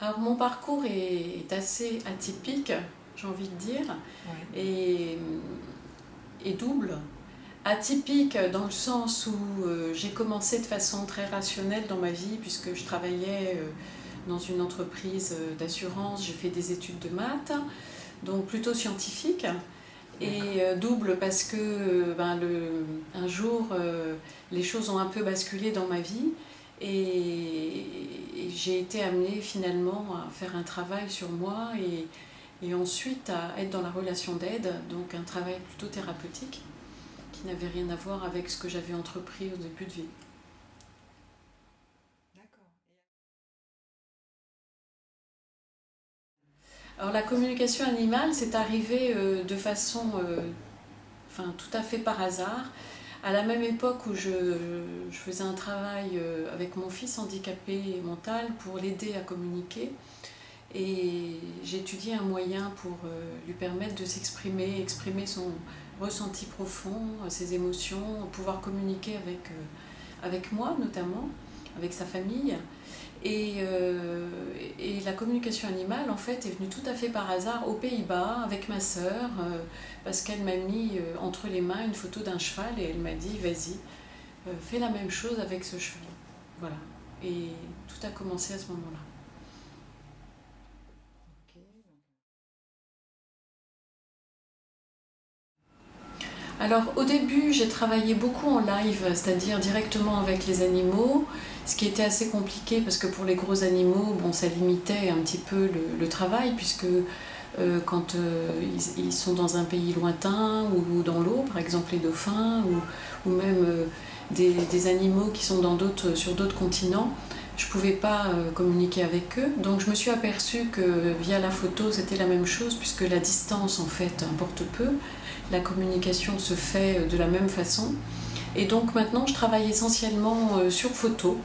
Alors mon parcours est assez atypique, j'ai envie de dire, Ouais. et, et double. Atypique dans le sens où j'ai commencé de façon très rationnelle dans ma vie puisque je travaillais dans une entreprise d'assurance, j'ai fait des études de maths, donc plutôt scientifique. Et D'accord. double parce que un jour les choses ont un peu basculé dans ma vie et j'ai été amenée finalement à faire un travail sur moi et ensuite à être dans la relation d'aide, donc un travail plutôt thérapeutique qui n'avait rien à voir avec ce que j'avais entrepris au début de vie. D'accord. Alors la communication animale, c'est arrivé de façon tout à fait par hasard. À la même époque où je faisais un travail avec mon fils handicapé mental pour l'aider à communiquer, et j'étudiais un moyen pour lui permettre de s'exprimer, exprimer son ressenti profond, ses émotions, pouvoir communiquer avec moi notamment, avec sa famille. Et la communication animale, en fait, est venue tout à fait par hasard aux Pays-Bas avec ma sœur, parce qu'elle m'a mis entre les mains une photo d'un cheval et elle m'a dit vas-y, fais la même chose avec ce cheval. Voilà. Et tout a commencé à ce moment-là. Ok. Alors au début, j'ai travaillé beaucoup en live, c'est-à-dire directement avec les animaux, ce qui était assez compliqué parce que pour les gros animaux, bon, ça limitait un petit peu le travail puisque quand ils sont dans un pays lointain ou dans l'eau, par exemple les dauphins ou même des animaux qui sont sur d'autres continents, je ne pouvais pas communiquer avec eux. Donc je me suis aperçue que via la photo, c'était la même chose puisque la distance en fait importe peu. La communication se fait de la même façon. Et donc maintenant, je travaille essentiellement sur photo,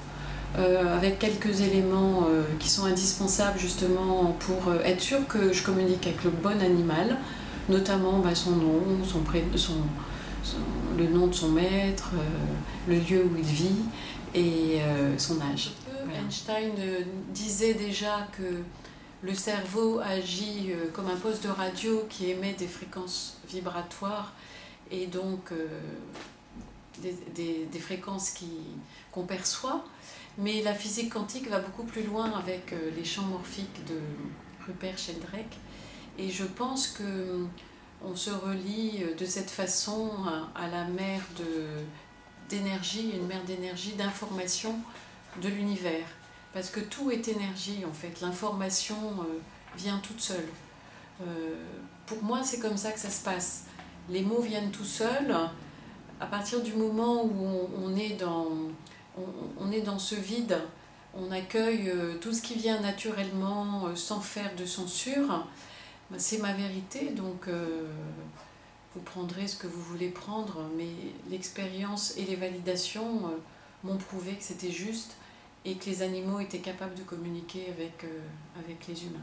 avec quelques éléments qui sont indispensables justement pour être sûr que je communique avec le bon animal, notamment son nom, le nom de son maître, le lieu où il vit et son âge. Voilà. Einstein disait déjà que le cerveau agit comme un poste de radio qui émet des fréquences vibratoires et donc des fréquences qu'on perçoit. Mais la physique quantique va beaucoup plus loin avec les champs morphiques de Rupert Sheldrake. Et je pense que on se relie de cette façon à la mer d'énergie, une mer d'énergie, d'information de l'univers. Parce que tout est énergie en fait. L'information vient toute seule. Euh, pour moi, c'est comme ça que ça se passe. Les mots viennent tout seuls. À partir du moment où on est dans ce vide, on accueille tout ce qui vient naturellement sans faire de censure. C'est ma vérité, donc vous prendrez ce que vous voulez prendre, mais l'expérience et les validations m'ont prouvé que c'était juste et que les animaux étaient capables de communiquer avec les humains.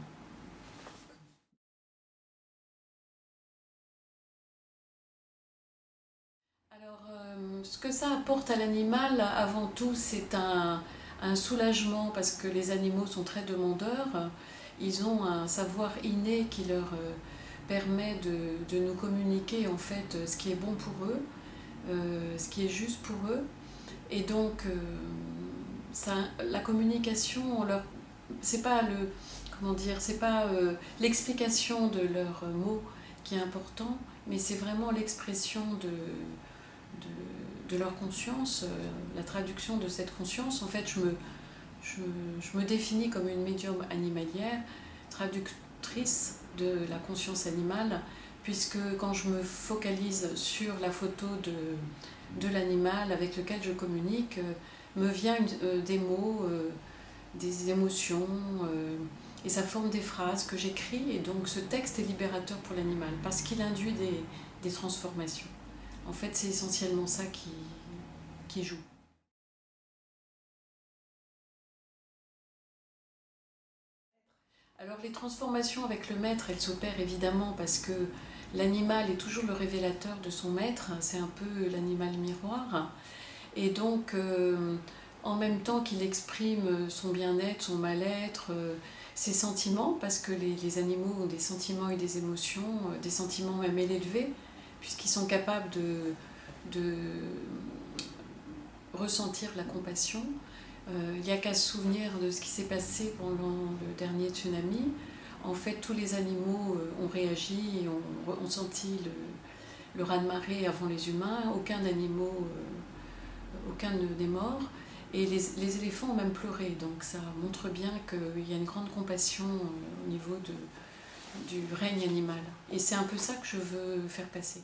Alors, ce que ça apporte à l'animal, avant tout, c'est un soulagement parce que les animaux sont très demandeurs. Ils ont un savoir inné qui leur permet de nous communiquer en fait ce qui est bon pour eux, ce qui est juste pour eux. Et donc, la communication, c'est pas comment dire, c'est pas l'explication de leurs mots qui est important, mais c'est vraiment l'expression de leur conscience, la traduction de cette conscience. En fait, je, je me définis comme une médium animalière, traductrice de la conscience animale, puisque quand je me focalise sur la photo de l'animal avec lequel je communique, me viennent des mots, des émotions, et ça forme des phrases que j'écris, et donc ce texte est libérateur pour l'animal, parce qu'il induit des transformations. En fait, c'est essentiellement ça qui joue. Alors les transformations avec le maître, elles s'opèrent évidemment parce que l'animal est toujours le révélateur de son maître, c'est un peu l'animal miroir. Et donc, en même temps qu'il exprime son bien-être, son mal-être, ses sentiments, parce que les animaux ont des sentiments et des émotions, des sentiments même élevés, puisqu'ils sont capables de ressentir la compassion. Il n'y a qu'à se souvenir de ce qui s'est passé pendant le dernier tsunami. En fait, tous les animaux ont réagi, ont senti le raz-de-marée avant les humains. Aucun n'est mort. Et les éléphants ont même pleuré. Donc ça montre bien qu'il y a une grande compassion au niveau du règne animal. Et c'est un peu ça que je veux faire passer.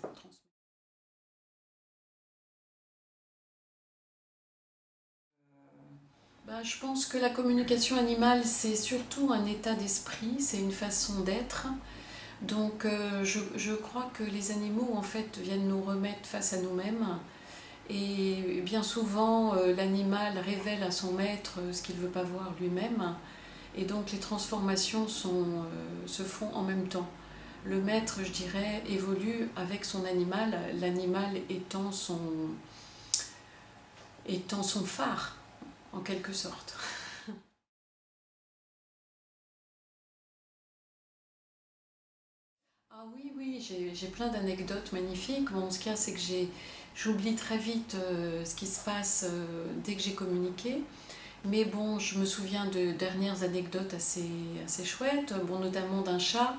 Je pense que la communication animale, c'est surtout un état d'esprit, c'est une façon d'être. Donc je crois que les animaux en fait viennent nous remettre face à nous-mêmes. Et bien souvent, l'animal révèle à son maître ce qu'il ne veut pas voir lui-même. Et donc les transformations se font en même temps. Le maître, je dirais, évolue avec son animal, l'animal étant son phare, en quelque sorte. Ah oui, oui, j'ai plein d'anecdotes magnifiques. Bon, ce qu'il y a, c'est que j'oublie très vite ce qui se passe dès que j'ai communiqué. Mais bon, je me souviens de dernières anecdotes assez chouettes, bon, notamment d'un chat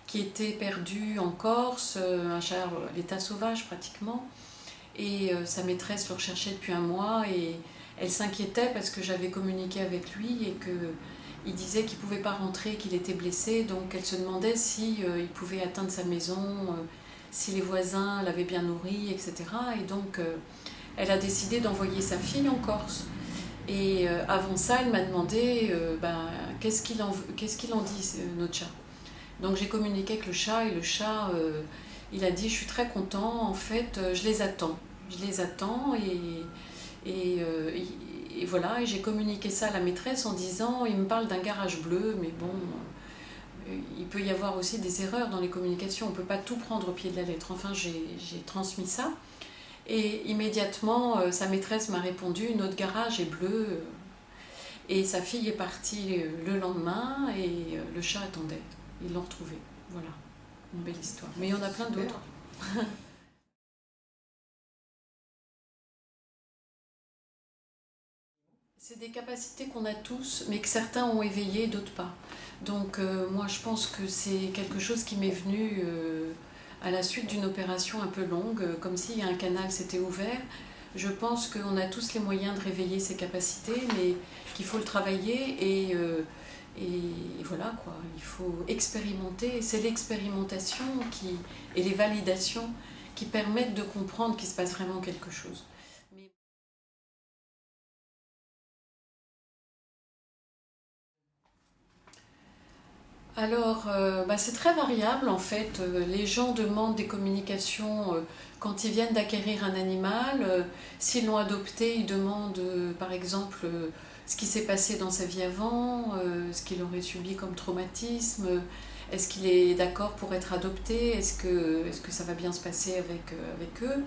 qui était perdu en Corse, un chat à l'état sauvage pratiquement. Et sa maîtresse le recherchait depuis un mois et elle s'inquiétait parce que j'avais communiqué avec lui et qu'il disait qu'il ne pouvait pas rentrer, qu'il était blessé. Donc elle se demandait si il pouvait atteindre sa maison, si les voisins l'avaient bien nourri, etc. Et donc elle a décidé d'envoyer sa fille en Corse. Et avant ça, elle m'a demandé qu'est-ce qu'il en dit, notre chat. Donc j'ai communiqué avec le chat et le chat, il a dit je suis très content, en fait je les attends. Je les attends et voilà, et j'ai communiqué ça à la maîtresse en disant il me parle d'un garage bleu, mais bon, il peut y avoir aussi des erreurs dans les communications, on ne peut pas tout prendre au pied de la lettre. Enfin j'ai transmis ça et immédiatement sa maîtresse m'a répondu notre garage est bleu. Et sa fille est partie le lendemain et le chat attendait. Ils l'ont retrouvé. Voilà, une belle histoire. Mais il y en a plein d'autres. C'est des capacités qu'on a tous, mais que certains ont éveillées, d'autres pas. Donc moi je pense que c'est quelque chose qui m'est venu à la suite d'une opération un peu longue, comme si un canal s'était ouvert. Je pense qu'on a tous les moyens de réveiller ces capacités, mais qu'il faut le travailler et voilà quoi. Il faut expérimenter. C'est l'expérimentation et les validations qui permettent de comprendre qu'il se passe vraiment quelque chose. Mais alors, c'est très variable en fait. Les gens demandent des communications quand ils viennent d'acquérir un animal. S'ils l'ont adopté, ils demandent par exemple ce qui s'est passé dans sa vie avant, ce qu'il aurait subi comme traumatisme, est-ce qu'il est d'accord pour être adopté, est-ce que ça va bien se passer avec eux.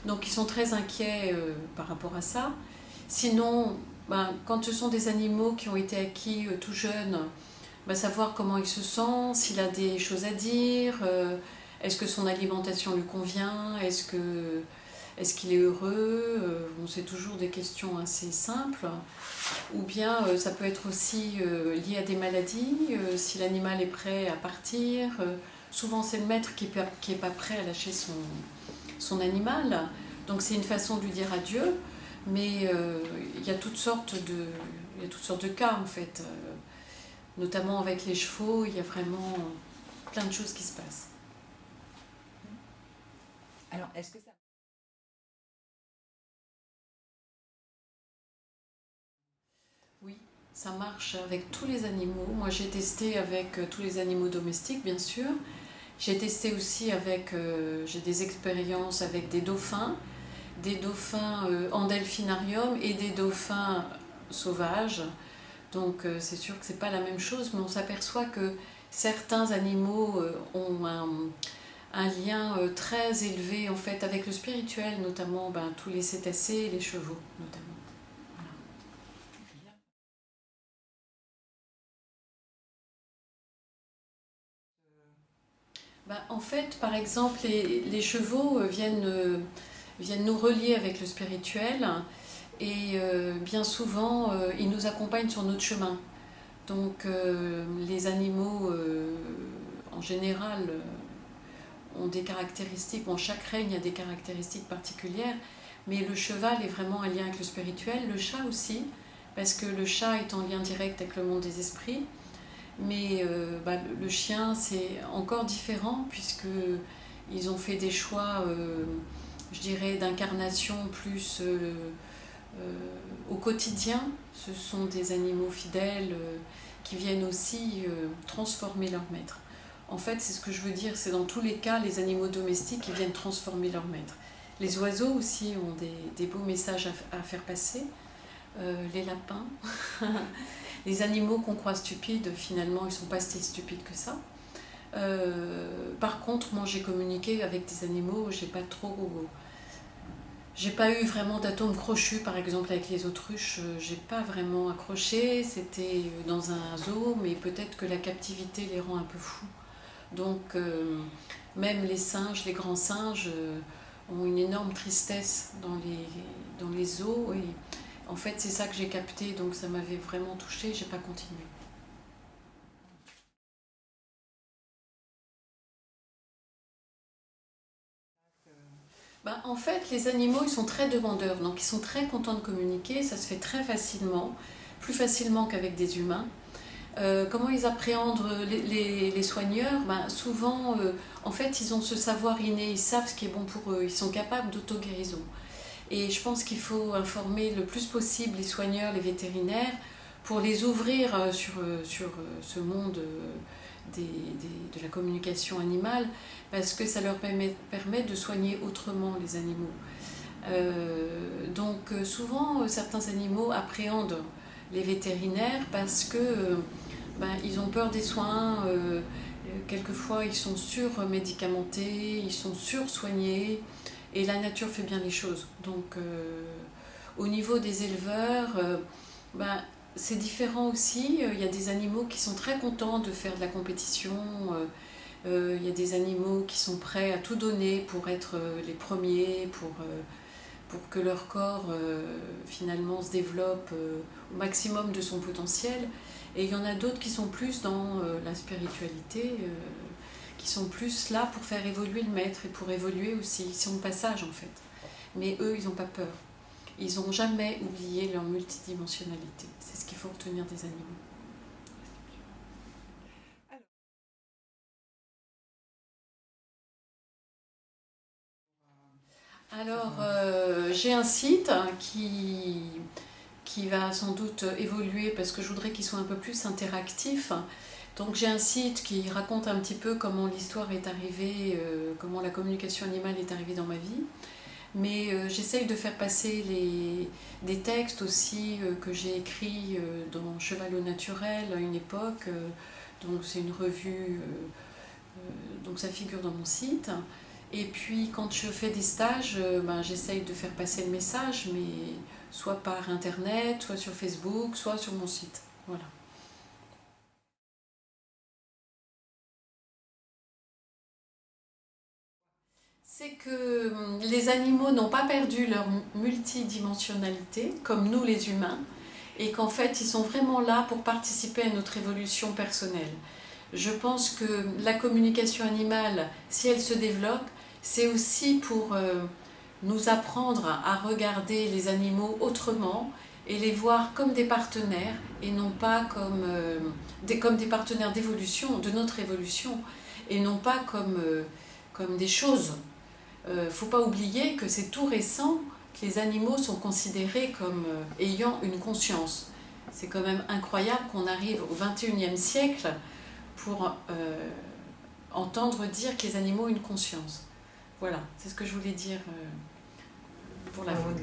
Donc ils sont très inquiets par rapport à ça. Sinon, quand ce sont des animaux qui ont été acquis tout jeunes, savoir comment il se sent, s'il a des choses à dire, est-ce que son alimentation lui convient, est-ce qu'il est heureux, c'est toujours des questions assez simples. Ou bien ça peut être aussi lié à des maladies, si l'animal est prêt à partir. Souvent c'est le maître qui est pas prêt à lâcher son animal, donc c'est une façon de lui dire adieu. Mais il y a il y a toutes sortes de cas en fait. Notamment avec les chevaux, il y a vraiment plein de choses qui se passent. Alors, est-ce que ça... Oui, ça marche avec tous les animaux. Moi, j'ai testé avec tous les animaux domestiques, bien sûr. J'ai testé aussi j'ai des expériences avec des dauphins en delphinarium et des dauphins sauvages. Donc, c'est sûr que c'est pas la même chose, mais on s'aperçoit que certains animaux ont un lien très élevé en fait avec le spirituel, notamment tous les cétacés et les chevaux notamment. En fait, par exemple, les chevaux viennent nous relier avec le spirituel et bien souvent, ils nous accompagnent sur notre chemin. Donc, les animaux, en général, ont des caractéristiques, bon, chaque règne a des caractéristiques particulières, mais le cheval est vraiment un lien avec le spirituel, le chat aussi, parce que le chat est en lien direct avec le monde des esprits, mais le chien c'est encore différent, puisque ils ont fait des choix, je dirais, d'incarnation plus au quotidien. Ce sont des animaux fidèles qui viennent aussi transformer leur maître. En fait, c'est ce que je veux dire, c'est dans tous les cas, les animaux domestiques qui viennent transformer leur maître. Les oiseaux aussi ont des beaux messages à faire passer. Les lapins, les animaux qu'on croit stupides, finalement, ils ne sont pas si stupides que ça. Par contre, moi, j'ai communiqué avec des animaux, j'ai pas eu vraiment d'atomes crochus, par exemple avec les autruches, j'ai pas vraiment accroché. C'était dans un zoo, mais peut-être que la captivité les rend un peu fous. Donc, même les singes, les grands singes, ont une énorme tristesse dans les zoos. Et en fait, c'est ça que j'ai capté, donc ça m'avait vraiment touchée, j'ai pas continué. En fait, les animaux, ils sont très demandeurs, donc ils sont très contents de communiquer, ça se fait très facilement, plus facilement qu'avec des humains. Comment ils appréhendent les soigneurs? Souvent, en fait, ils ont ce savoir inné, ils savent ce qui est bon pour eux, ils sont capables d'auto-guérison. Et je pense qu'il faut informer le plus possible les soigneurs, les vétérinaires, pour les ouvrir sur ce monde de la communication animale, parce que ça leur permet de soigner autrement les animaux. Souvent, certains animaux appréhendent les vétérinaires parce que ils ont peur des soins. Quelquefois, ils sont surmédicamentés, ils sont sursoignés, et la nature fait bien les choses. Donc, au niveau des éleveurs, c'est différent aussi. Il y a des animaux qui sont très contents de faire de la compétition. Il y a des animaux qui sont prêts à tout donner pour être les premiers, pour que leur corps finalement se développe au maximum de son potentiel. Et il y en a d'autres qui sont plus dans la spiritualité, qui sont plus là pour faire évoluer le maître et pour évoluer aussi. Ils sont de passage en fait. Mais eux, ils n'ont pas peur. Ils n'ont jamais oublié leur multidimensionnalité. C'est ce qu'il faut retenir des animaux. Alors, j'ai un site qui va sans doute évoluer parce que je voudrais qu'il soit un peu plus interactif. Donc j'ai un site qui raconte un petit peu comment l'histoire est arrivée, comment la communication animale est arrivée dans ma vie. Mais j'essaye de faire passer des textes aussi que j'ai écrits dans Cheval au naturel à une époque. Donc c'est une revue, donc ça figure dans mon site. Et puis quand je fais des stages, j'essaye de faire passer le message, mais soit par internet, soit sur Facebook, soit sur mon site. Voilà. C'est que les animaux n'ont pas perdu leur multidimensionnalité, comme nous les humains, et qu'en fait ils sont vraiment là pour participer à notre évolution personnelle. Je pense que la communication animale, si elle se développe, c'est aussi pour nous apprendre à regarder les animaux autrement et les voir comme des partenaires et non pas comme des partenaires d'évolution, de notre évolution, et non pas comme des choses. Il ne faut pas oublier que c'est tout récent que les animaux sont considérés comme ayant une conscience. C'est quand même incroyable qu'on arrive au XXIe siècle pour entendre dire que les animaux ont une conscience. Voilà, c'est ce que je voulais dire pour la faute.